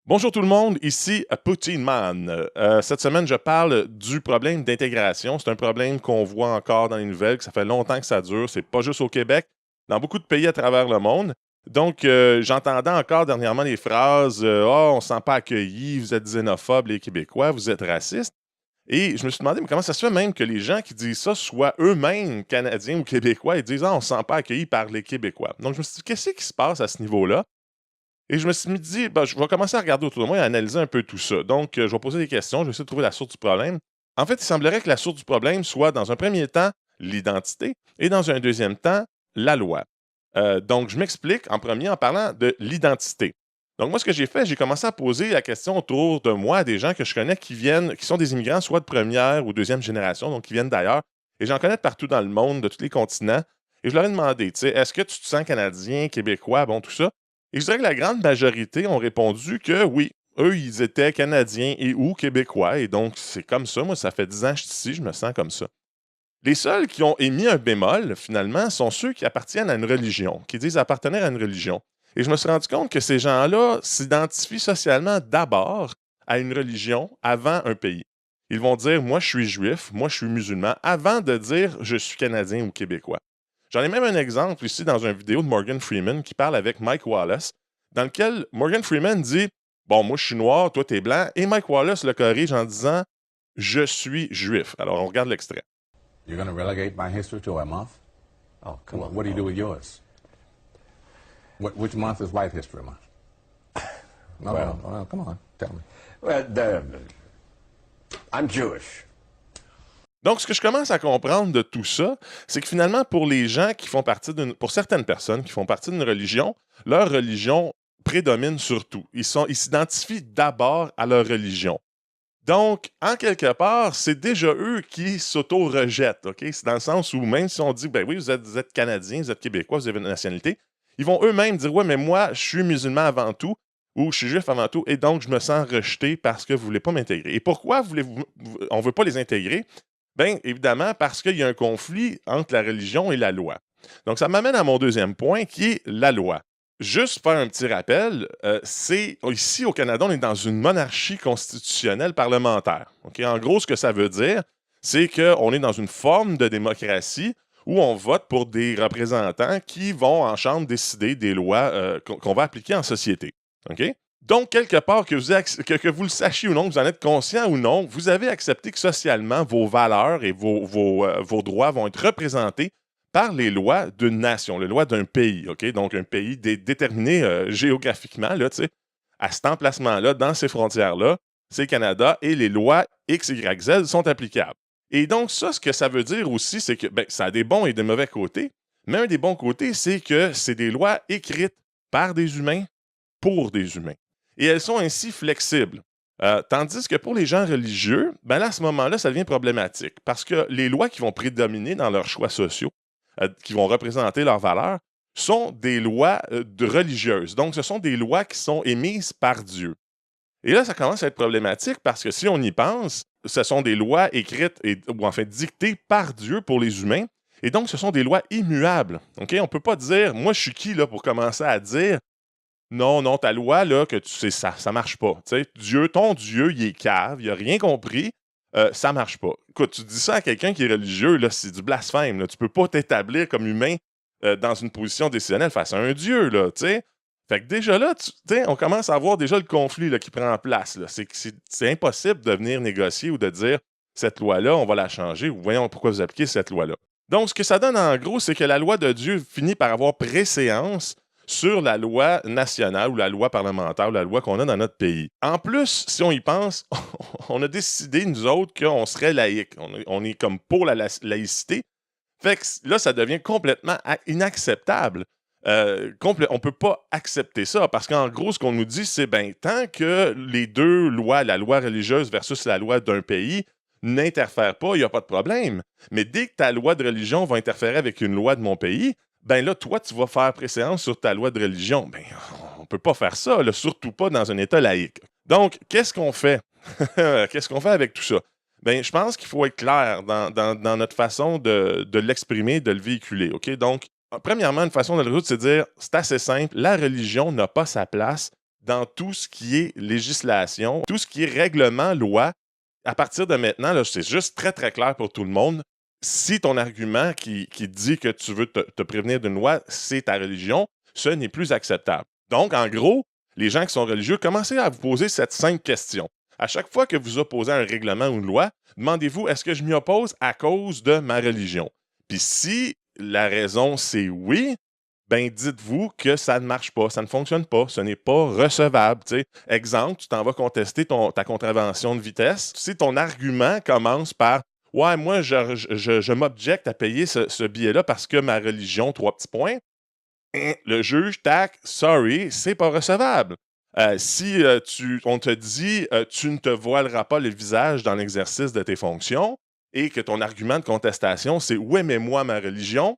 Bonjour tout le monde, ici Poutine Man. Cette semaine, je parle du problème d'intégration. C'est un problème qu'on voit encore dans les nouvelles, que ça fait longtemps que ça dure. C'est pas juste au Québec, dans beaucoup de pays à travers le monde. Donc, j'entendais encore dernièrement les phrases oh, on ne se sent pas accueilli, vous êtes xénophobes, les Québécois, vous êtes racistes. Et je me suis demandé, mais comment ça se fait même que les gens qui disent ça soient eux-mêmes Canadiens ou Québécois et disent ah, on ne se sent pas accueilli par les Québécois. Donc, je me suis dit, qu'est-ce qui se passe à ce niveau-là? Et je me suis dit, ben, je vais commencer à regarder autour de moi et à analyser un peu tout ça. Donc, je vais poser des questions, je vais essayer de trouver la source du problème. En fait, il semblerait que la source du problème soit, dans un premier temps, l'identité et dans un deuxième temps, la loi. Donc, je m'explique en premier en parlant de l'identité. Donc, moi, ce que j'ai fait, j'ai commencé à poser la question autour de moi à des gens que je connais qui sont des immigrants, soit de première ou deuxième génération, donc qui viennent d'ailleurs. Et j'en connais de partout dans le monde, de tous les continents. Et je leur ai demandé, tu sais, est-ce que tu te sens canadien, québécois, bon, tout ça? Et je dirais que la grande majorité ont répondu que oui, eux, ils étaient Canadiens et ou Québécois. Et donc, c'est comme ça. Moi, ça fait 10 ans que je suis ici, je me sens comme ça. Les seuls qui ont émis un bémol, finalement, sont ceux qui appartiennent à une religion, qui disent appartenir à une religion. Et je me suis rendu compte que ces gens-là s'identifient socialement d'abord à une religion avant un pays. Ils vont dire, moi, je suis juif, moi, je suis musulman, avant de dire, je suis Canadien ou Québécois. J'en ai même un exemple ici dans une vidéo de Morgan Freeman qui parle avec Mike Wallace, dans lequel Morgan Freeman dit bon, moi je suis noir, toi t'es blanc, et Mike Wallace le corrige en disant je suis juif. Alors on regarde l'extrait. You're going to relegate my history to a month? Oh, come on. What do you do with yours? Which month is White History Month? No, Well- no, come on, tell me. Well, I'm Jewish. Donc, ce que je commence à comprendre de tout ça, c'est que finalement, pour les gens qui font partie pour certaines personnes qui font partie d'une religion, leur religion prédomine surtout. Ils s'identifient d'abord à leur religion. Donc, en quelque part, c'est déjà eux qui s'auto-rejettent, OK? C'est dans le sens où même si on dit, ben oui, vous êtes Canadien, vous êtes Québécois, vous avez une nationalité, ils vont eux-mêmes dire, ouais, mais moi, je suis musulman avant tout, ou je suis juif avant tout, et donc je me sens rejeté parce que vous ne voulez pas m'intégrer. Et pourquoi on ne veut pas les intégrer? Bien, évidemment, parce qu'il y a un conflit entre la religion et la loi. Donc, ça m'amène à mon deuxième point, qui est la loi. Juste faire un petit rappel, ici au Canada, on est dans une monarchie constitutionnelle parlementaire. OK? En gros, ce que ça veut dire, c'est qu'on est dans une forme de démocratie où on vote pour des représentants qui vont en chambre décider des lois qu'on va appliquer en société. OK? Donc, quelque part, que vous le sachiez ou non, que vous en êtes conscient ou non, vous avez accepté que socialement, vos valeurs et vos droits vont être représentés par les lois d'une nation, les lois d'un pays. OK? Donc, un pays déterminé géographiquement, là, à cet emplacement-là, dans ces frontières-là, c'est le Canada et les lois X, Y, Z sont applicables. Et donc, ça, ce que ça veut dire aussi, c'est que ça a des bons et des mauvais côtés, mais un des bons côtés, c'est que c'est des lois écrites par des humains pour des humains. Et elles sont ainsi flexibles. Tandis que pour les gens religieux, ben là, à ce moment-là, ça devient problématique parce que les lois qui vont prédominer dans leurs choix sociaux, qui vont représenter leurs valeurs, sont des lois religieuses. Donc, ce sont des lois qui sont émises par Dieu. Et là, ça commence à être problématique parce que si on y pense, ce sont des lois écrites ou en fait dictées par Dieu pour les humains. Et donc, ce sont des lois immuables. OK? On ne peut pas dire, moi, je suis qui là pour commencer à dire non, non, ta loi, là, que tu sais, ça marche pas. Ton Dieu, il est cave, il a rien compris, ça marche pas. Écoute, tu dis ça à quelqu'un qui est religieux, là, c'est du blasphème. Là. Tu peux pas t'établir comme humain dans une position décisionnelle face à un Dieu, là, tu sais. Fait que déjà là, on commence à voir déjà le conflit là, qui prend en place. Là. C'est impossible de venir négocier ou de dire cette loi-là, on va la changer, ou voyons pourquoi vous appliquez cette loi-là. Donc, ce que ça donne en gros, c'est que la loi de Dieu finit par avoir préséance sur la loi nationale ou la loi parlementaire ou la loi qu'on a dans notre pays. En plus, si on y pense, on a décidé, nous autres, qu'on serait laïque. On est comme pour la laïcité. Fait que là, ça devient complètement inacceptable. On ne peut pas accepter ça parce qu'en gros, ce qu'on nous dit, c'est tant que les deux lois, la loi religieuse versus la loi d'un pays, n'interfèrent pas, il n'y a pas de problème. Mais dès que ta loi de religion va interférer avec une loi de mon pays, là, toi, tu vas faire préséance sur ta loi de religion. On ne peut pas faire ça, là, surtout pas dans un État laïque. Donc, qu'est-ce qu'on fait? Qu'est-ce qu'on fait avec tout ça? Je pense qu'il faut être clair dans notre façon de l'exprimer, de le véhiculer. OK? Donc, premièrement, une façon de le résoudre, c'est de dire, c'est assez simple, la religion n'a pas sa place dans tout ce qui est législation, tout ce qui est règlement, loi. À partir de maintenant, là, c'est juste très, très clair pour tout le monde. Si ton argument qui dit que tu veux te prévenir d'une loi, c'est ta religion, ce n'est plus acceptable. Donc, en gros, les gens qui sont religieux, commencez à vous poser cette simple question. À chaque fois que vous opposez à un règlement ou une loi, demandez-vous, est-ce que je m'y oppose à cause de ma religion? Puis si la raison c'est oui, ben dites-vous que ça ne marche pas, ça ne fonctionne pas, ce n'est pas recevable. T'sais. Exemple, tu t'en vas contester ta contravention de vitesse. Si ton argument commence par ouais, moi, je m'objecte à payer ce billet-là parce que ma religion, 3 petits points, le juge, tac, sorry, c'est pas recevable. Si on te dit tu ne te voileras pas le visage dans l'exercice de tes fonctions et que ton argument de contestation, c'est ouais, mais moi, ma religion,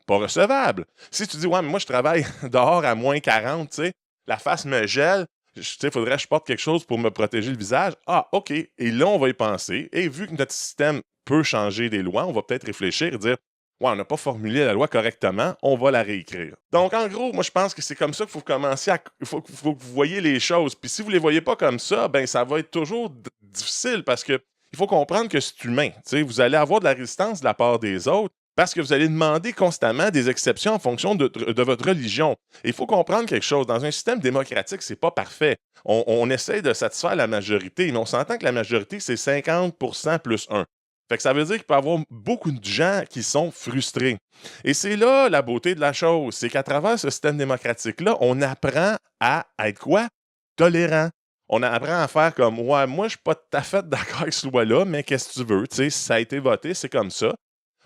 pas recevable. Si tu dis ouais, mais moi, je travaille dehors à moins 40, tu sais, la face me gèle, tu sais, il faudrait que je porte quelque chose pour me protéger le visage. Ah, OK. Et là, on va y penser. Et vu que notre système peut changer des lois, on va peut-être réfléchir et dire ouais, on n'a pas formulé la loi correctement, on va la réécrire. Donc, en gros, moi, je pense que c'est comme ça qu'il faut commencer il faut que vous voyez les choses. Puis si vous ne les voyez pas comme ça, ben ça va être toujours difficile parce que il faut comprendre que c'est humain. T'sais, vous allez avoir de la résistance de la part des autres parce que vous allez demander constamment des exceptions en fonction de votre religion. Et il faut comprendre quelque chose. Dans un système démocratique, c'est pas parfait. On essaie de satisfaire la majorité, mais on s'entend que la majorité, c'est 50% plus 1. Fait que ça veut dire qu'il peut y avoir beaucoup de gens qui sont frustrés. Et c'est là la beauté de la chose, c'est qu'à travers ce système démocratique-là, on apprend à être quoi? Tolérant. On apprend à faire comme ouais, moi, je suis pas tout à fait d'accord avec ce loi-là, mais qu'est-ce que tu veux? Tu sais, si ça a été voté, c'est comme ça.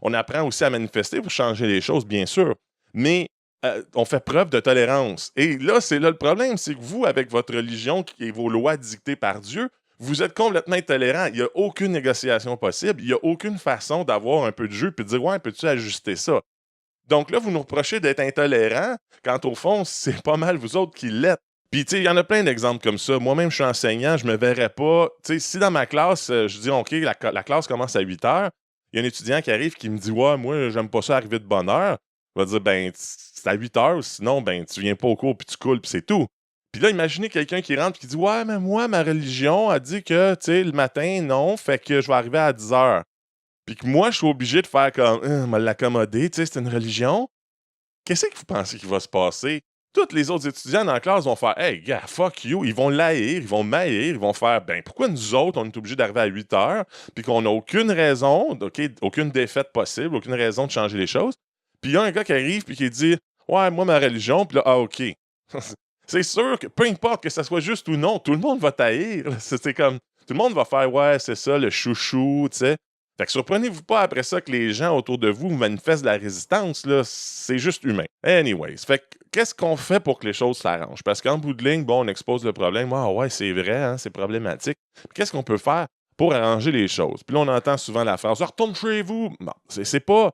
On apprend aussi à manifester pour changer les choses, bien sûr. Mais on fait preuve de tolérance. Et là, c'est là le problème, c'est que vous, avec votre religion et vos lois dictées par Dieu, vous êtes complètement intolérant. Il n'y a aucune négociation possible. Il n'y a aucune façon d'avoir un peu de jeu et de dire ouais, peux-tu ajuster ça? Donc là, vous nous reprochez d'être intolérant quand au fond, c'est pas mal vous autres qui l'êtes. Puis, tu sais, il y en a plein d'exemples comme ça. Moi-même, je suis enseignant, je me verrais pas. Tu sais, si dans ma classe, je dis OK, la classe commence à 8 heures, il y a un étudiant qui arrive qui me dit ouais, moi, j'aime pas ça arriver de bonne heure. Je vais dire ben, c'est à 8 heures, sinon, ben, tu viens pas au cours puis tu coules puis c'est tout. Puis là, imaginez quelqu'un qui rentre et qui dit ouais, mais moi, ma religion a dit que, tu sais, le matin, non, fait que je vais arriver à 10 heures. Puis que moi, je suis obligé de faire comme me l'accommoder, tu sais, c'est une religion. Qu'est-ce que vous pensez qu'il va se passer? Tous les autres étudiants dans la classe vont faire hey, gars, fuck you. Ils vont l'haïr, ils vont m'haïr, ils vont faire ben, pourquoi nous autres, on est obligés d'arriver à 8 heures, puis qu'on n'a aucune raison, aucune défaite possible, aucune raison de changer les choses. Puis il y a un gars qui arrive puis qui dit ouais, moi, ma religion, puis là, ah, OK. C'est sûr que peu importe que ça soit juste ou non, tout le monde va t'haïr. C'est comme, tout le monde va faire ouais, c'est ça, le chouchou, tu sais. Fait que surprenez-vous pas après ça que les gens autour de vous manifestent de la résistance, là, c'est juste humain. Anyways, fait que qu'est-ce qu'on fait pour que les choses s'arrangent? Parce qu'en bout de ligne, bon, on expose le problème, ah ouais, c'est vrai, hein, c'est problématique. Qu'est-ce qu'on peut faire pour arranger les choses? Puis là, on entend souvent la phrase « retourne chez vous ». Bon, c'est pas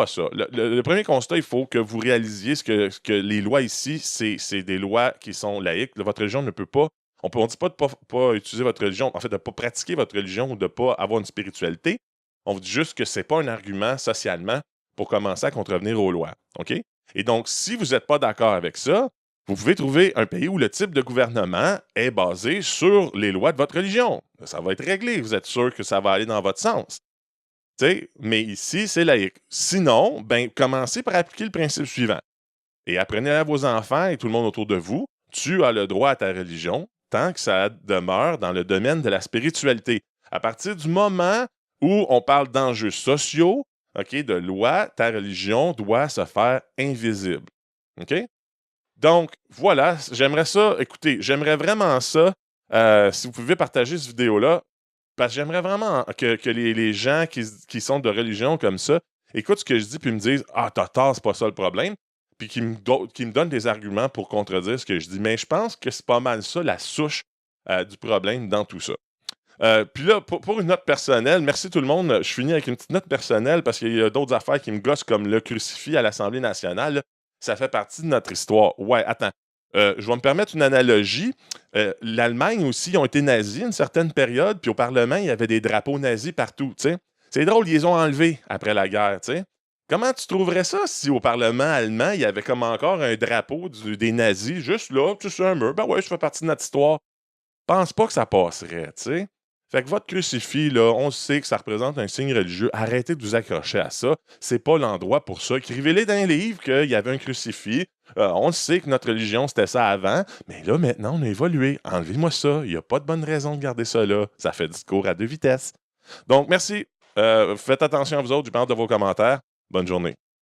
ça. Le premier constat, il faut que vous réalisiez que les lois ici, c'est des lois qui sont laïques. Votre religion ne peut pas. On ne dit pas de ne pas utiliser votre religion, en fait, de ne pas pratiquer votre religion ou de ne pas avoir une spiritualité. On vous dit juste que ce n'est pas un argument socialement pour commencer à contrevenir aux lois. OK? Et donc, si vous n'êtes pas d'accord avec ça, vous pouvez trouver un pays où le type de gouvernement est basé sur les lois de votre religion. Ça va être réglé. Vous êtes sûr que ça va aller dans votre sens. T'sais, mais ici, c'est laïque. Sinon, ben, commencez par appliquer le principe suivant. Et apprenez à vos enfants et tout le monde autour de vous, tu as le droit à ta religion tant que ça demeure dans le domaine de la spiritualité. À partir du moment où on parle d'enjeux sociaux, OK, de loi, ta religion doit se faire invisible. OK? Donc, voilà, j'aimerais ça, écoutez, j'aimerais vraiment ça, si vous pouvez partager cette vidéo-là, parce que j'aimerais vraiment que les gens qui sont de religion comme ça écoutent ce que je dis puis me disent « Ah, t'as tort, c'est pas ça le problème », puis qui me donnent des arguments pour contredire ce que je dis. Mais je pense que c'est pas mal ça, la souche du problème dans tout ça. Puis là, pour une note personnelle, merci tout le monde, je finis avec une petite note personnelle parce qu'il y a d'autres affaires qui me gossent comme le crucifix à l'Assemblée nationale. Là. Ça fait partie de notre histoire. Ouais, attends. Je vais me permettre une analogie. L'Allemagne aussi, ils ont été nazis à une certaine période, puis au Parlement, il y avait des drapeaux nazis partout. T'sais. C'est drôle, ils les ont enlevés après la guerre. T'sais. Comment tu trouverais ça si au Parlement allemand, il y avait comme encore un drapeau des nazis, juste là, tu sais, sur un mur? Ben ouais, je fais partie de notre histoire. Pense pas que ça passerait, tu sais. Fait que votre crucifix, là, on sait que ça représente un signe religieux. Arrêtez de vous accrocher à ça. C'est pas l'endroit pour ça. Écrivez-les dans un livre qu'il y avait un crucifix. On le sait que notre religion, c'était ça avant. Mais là, maintenant, on a évolué. Enlevez-moi ça. Il n'y a pas de bonne raison de garder ça là. Ça fait discours à deux vitesses. Donc, merci. Faites attention à vous autres. J'ai hâte de vos commentaires. Bonne journée.